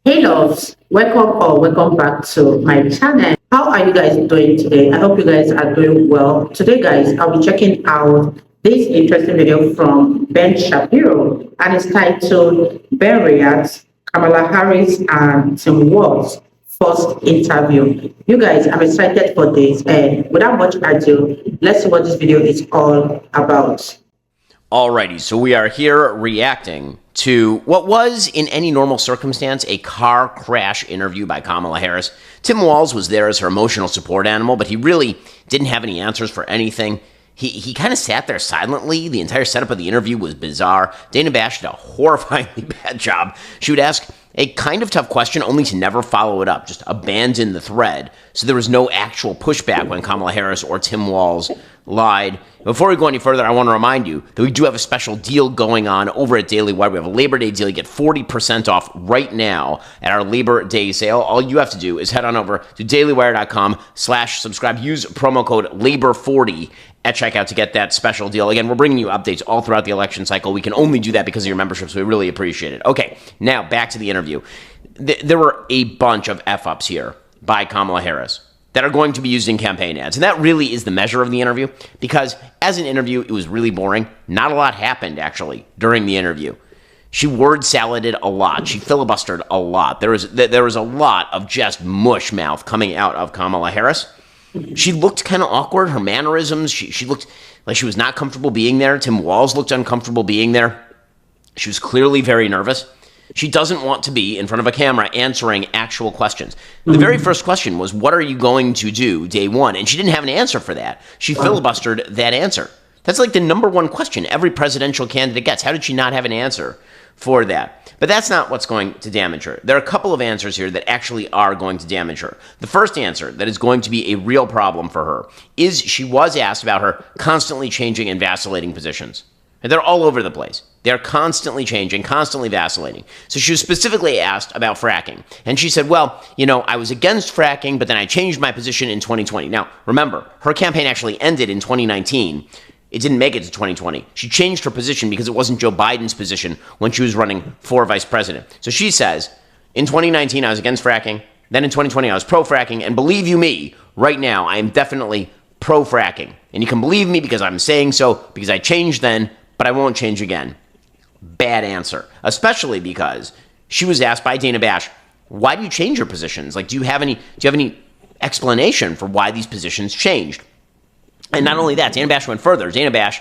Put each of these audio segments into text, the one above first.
Hey loves, welcome or welcome back to my channel. How are you guys doing today? I hope you guys are doing well. Today guys, I'll be checking out this interesting video from Ben Shapiro and it's titled Ben Reacts, Kamala Harris and Tim Walz first interview. You guys, I'm excited for this and without much ado, let's see what this video is all about. Alrighty, so we are here reacting to what was, in any normal circumstance, a car crash interview by Kamala Harris. Tim Walz was there as her emotional support animal, but he really didn't have any answers for anything. He kind of sat there silently. The entire setup of the interview was bizarre. Dana Bash did a horrifyingly bad job. She would ask a kind of tough question only to never follow it up, just abandon the thread. So there was no actual pushback when Kamala Harris or Tim Walz lied. Before we go any further, I want to remind you that we do have a special deal going on over at Daily Wire. We have a Labor Day deal. You get 40% off right now at our Labor Day sale. All you have to do is head on over to dailywire.com/subscribe. Use promo code LABOR40 at checkout to get that special deal. Again, we're bringing you updates all throughout the election cycle. We can only do that because of your membership, so we really appreciate it. Okay, now back to the interview. There were a bunch of F-ups here by Kamala Harris that are going to be used in campaign ads. And that really is the measure of the interview, because as an interview, it was really boring. Not a lot happened, actually, during the interview. She word saladed a lot. She filibustered a lot. There was a lot of just mush mouth coming out of Kamala Harris. She looked kind of awkward. Her mannerisms, she looked like she was not comfortable being there. Tim Walz looked uncomfortable being there. She was clearly very nervous. She doesn't want to be in front of a camera answering actual questions. The very first question was, what are you going to do day one? And she didn't have an answer for that. She filibustered that answer. That's like the number one question every presidential candidate gets. How did she not have an answer for that? But that's not what's going to damage her. There are a couple of answers here that actually are going to damage her. The first answer that is going to be a real problem for her is she was asked about her constantly changing and vacillating positions. And they're all over the place. They're constantly changing, constantly vacillating. So she was specifically asked about fracking. And she said, well, I was against fracking, but then I changed my position in 2020. Now, remember, her campaign actually ended in 2019. It didn't make it to 2020. She changed her position because it wasn't Joe Biden's position when she was running for vice president. So she says, in 2019, I was against fracking. Then in 2020, I was pro-fracking. And believe you me, right now, I am definitely pro-fracking. And you can believe me because I'm saying so, because I changed then, but I won't change again. Bad answer, especially because she was asked by Dana Bash, why do you change your positions? Like, do you have any explanation for why these positions changed? And not only that, Dana Bash went further. Dana Bash,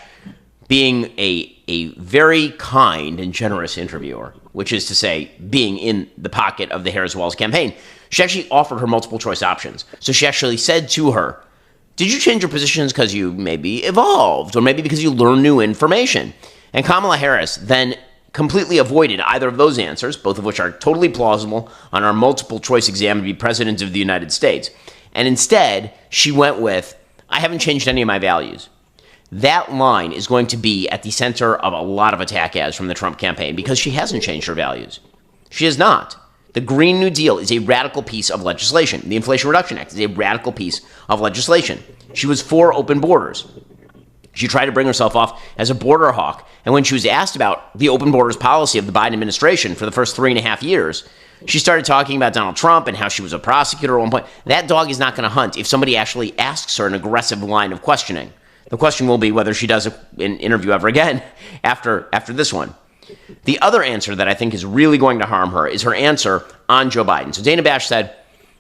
being a very kind and generous interviewer, which is to say, being in the pocket of the Harris-Walz campaign, she actually offered her multiple choice options. So she actually said to her, did you change your positions because you maybe evolved, or maybe because you learned new information? And Kamala Harris then completely avoided either of those answers, both of which are totally plausible on our multiple choice exam to be president of the United States. And instead, she went with, I haven't changed any of my values. That line is going to be at the center of a lot of attack ads from the Trump campaign because she hasn't changed her values. She has not. The Green New Deal is a radical piece of legislation. The Inflation Reduction Act is a radical piece of legislation. She was for open borders. She tried to bring herself off as a border hawk. And when she was asked about the open borders policy of the Biden administration for the first 3.5 years, she started talking about Donald Trump and how she was a prosecutor at one point. That dog is not going to hunt if somebody actually asks her an aggressive line of questioning. The question will be whether she does an interview ever again after this one. The other answer that I think is really going to harm her is her answer on Joe Biden. So Dana Bash said,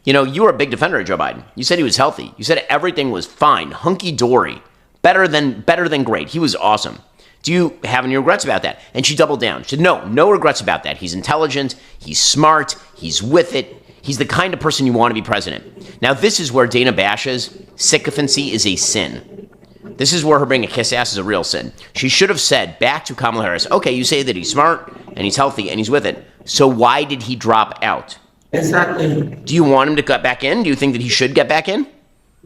you were a big defender of Joe Biden. You said he was healthy. You said everything was fine, hunky-dory. Better than great. He was awesome. Do you have any regrets about that? And she doubled down. She said, no regrets about that. He's intelligent. He's smart. He's with it. He's the kind of person you want to be president. Now, this is where Dana Bash's sycophancy is a sin. This is where her being a kiss ass is a real sin. She should have said back to Kamala Harris, okay, you say that he's smart and he's healthy and he's with it. So why did he drop out? Exactly. Do you want him to get back in? Do you think that he should get back in?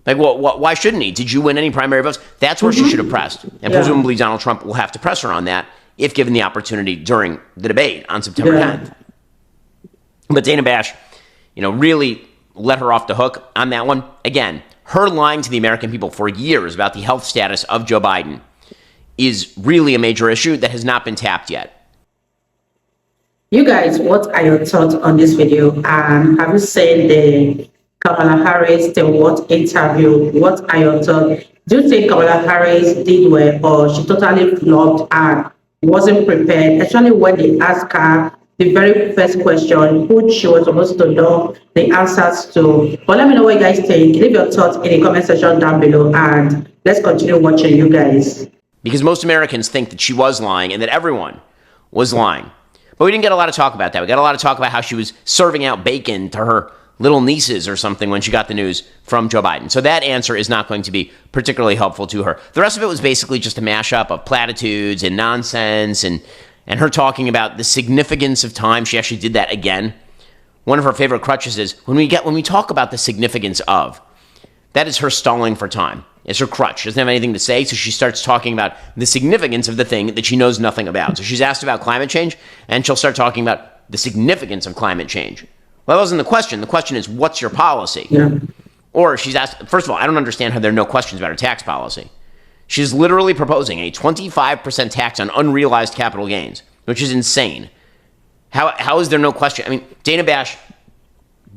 Like, well, why shouldn't he? Did you win any primary votes? That's where she should have pressed. And presumably Donald Trump will have to press her on that if given the opportunity during the debate on September 10th. But Dana Bash, really let her off the hook on that one. Again, her lying to the American people for years about the health status of Joe Biden is really a major issue that has not been tapped yet. You guys, what are your thoughts on this video? And have you seen the Kamala Harris the what interview? What are your thoughts? Do you think Kamala Harris did well, or she totally flopped and wasn't prepared? Especially when they asked her the very first question, who she was supposed to know the answers to. But let me know what you guys think. Leave your thoughts in the comment section down below, and let's continue watching, you guys. Because most Americans think that she was lying and that everyone was lying. But we didn't get a lot of talk about that. We got a lot of talk about how she was serving out bacon to her little nieces or something when she got the news from Joe Biden. So that answer is not going to be particularly helpful to her. The rest of it was basically just a mashup of platitudes and nonsense and her talking about the significance of time. She actually did that again. One of her favorite crutches is when we talk about the significance of, that is her stalling for time. It's her crutch. She doesn't have anything to say, so she starts talking about the significance of the thing that she knows nothing about. So she's asked about climate change, and she'll start talking about the significance of climate change. Well, that wasn't the question. The question is, what's your policy? Yeah. Or she's asked, first of all, I don't understand how there are no questions about her tax policy. She's literally proposing a 25% tax on unrealized capital gains, which is insane. How is there no question? I mean, Dana Bash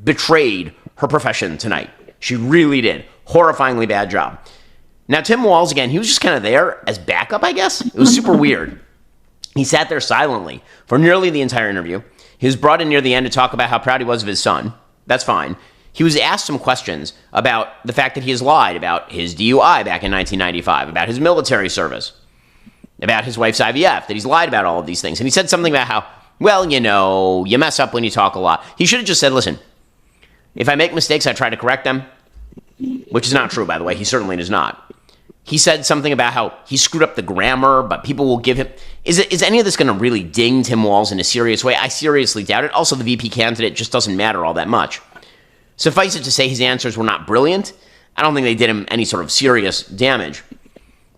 betrayed her profession tonight. She really did. Horrifyingly bad job. Now, Tim Walz, again, he was just kind of there as backup, I guess. It was super weird. He sat there silently for nearly the entire interview. He was brought in near the end to talk about how proud he was of his son. That's fine. He was asked some questions about the fact that he has lied about his DUI back in 1995, about his military service, about his wife's IVF, that he's lied about all of these things. And he said something about how, well, you know, you mess up when you talk a lot. He should have just said, listen, if I make mistakes, I try to correct them, which is not true, by the way. He certainly does not. He said something about how he screwed up the grammar, but people will give him... Is any of this going to really ding Tim Walz in a serious way? I seriously doubt it. Also, the VP candidate just doesn't matter all that much. Suffice it to say his answers were not brilliant. I don't think they did him any sort of serious damage.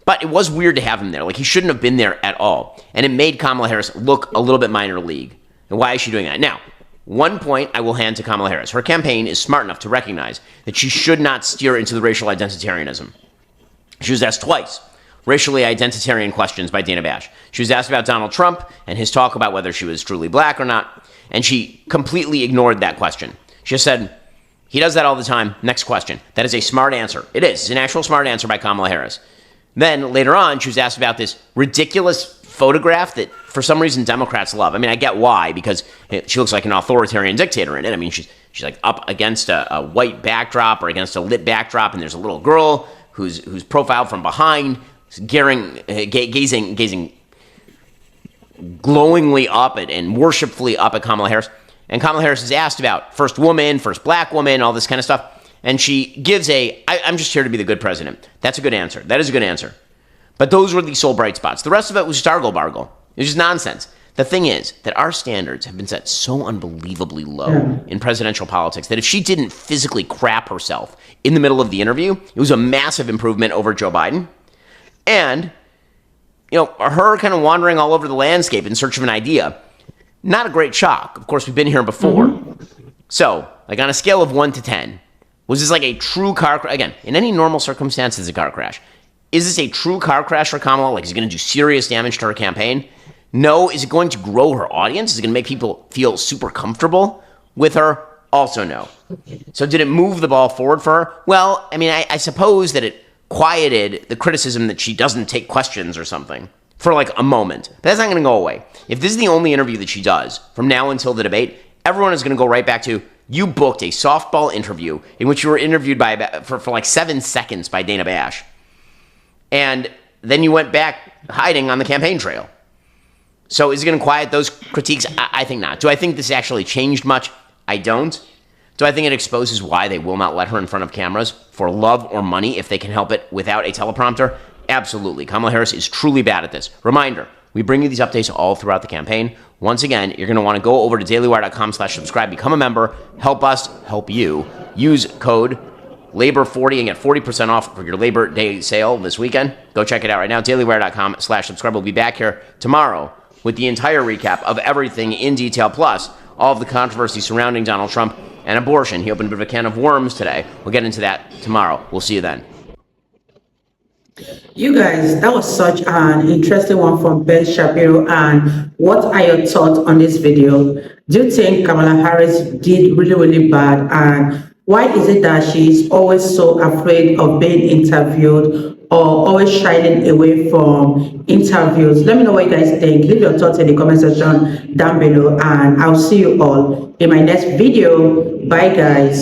But it was weird to have him there. Like, he shouldn't have been there at all. And it made Kamala Harris look a little bit minor league. And why is she doing that? Now, one point I will hand to Kamala Harris. Her campaign is smart enough to recognize that she should not steer into the racial identitarianism. She was asked twice racially identitarian questions by Dana Bash. She was asked about Donald Trump and his talk about whether she was truly black or not, and she completely ignored that question. She just said, he does that all the time. Next question. That is a smart answer. It is. It's an actual smart answer by Kamala Harris. Then later on, she was asked about this ridiculous photograph that for some reason Democrats love. I mean, I get why, because she looks like an authoritarian dictator in it. I mean, she's like up against a white backdrop or against a lit backdrop, and there's a little girl who's profiled from behind, gazing glowingly up and worshipfully up at Kamala Harris. And Kamala Harris is asked about first woman, first black woman, all this kind of stuff. And she gives I'm just here to be the good president. That's a good answer. That is a good answer. But those were the sole bright spots. The rest of it was just argle-bargle. It was just nonsense. The thing is that our standards have been set so unbelievably low in presidential politics that if she didn't physically crap herself in the middle of the interview, it was a massive improvement over Joe Biden. And, you know, her kind of wandering all over the landscape in search of an idea, not a great shock. Of course, we've been here before. So, like on a scale of 1 to 10, was this like a true car crash? Again, in any normal circumstance, it's a car crash. Is this a true car crash for Kamala? Like, is it going to do serious damage to her campaign? No. Is it going to grow her audience? Is it going to make people feel super comfortable with her? Also no. So did it move the ball forward for her? Well, I mean, I suppose that it quieted the criticism that she doesn't take questions or something for like a moment. But that's not going to go away. If this is the only interview that she does from now until the debate, everyone is going to go right back to, you booked a softball interview in which you were interviewed for like 7 seconds by Dana Bash. And then you went back hiding on the campaign trail. So is it going to quiet those critiques? I think not. Do I think this actually changed much? I don't. Do I think it exposes why they will not let her in front of cameras for love or money if they can help it without a teleprompter? Absolutely. Kamala Harris is truly bad at this. Reminder, we bring you these updates all throughout the campaign. Once again, you're going to want to go over to dailywire.com/subscribe, become a member, help us, help you. Use code LABOR40 and get 40% off for your Labor Day sale this weekend. Go check it out right now. dailywire.com/subscribe. We'll be back here tomorrow with the entire recap of everything in detail, plus all of the controversy surrounding Donald Trump and abortion. He opened a bit of a can of worms today. We'll get into that tomorrow. We'll see you then. You guys, that was such an interesting one from Ben Shapiro. And what are your thoughts on this video? Do you think Kamala Harris did really, really bad? And why is it that she's always so afraid of being interviewed or always shying away from interviews? Let me know what you guys think. Leave your thoughts in the comment section down below. And I'll see you all in my next video. Bye, guys.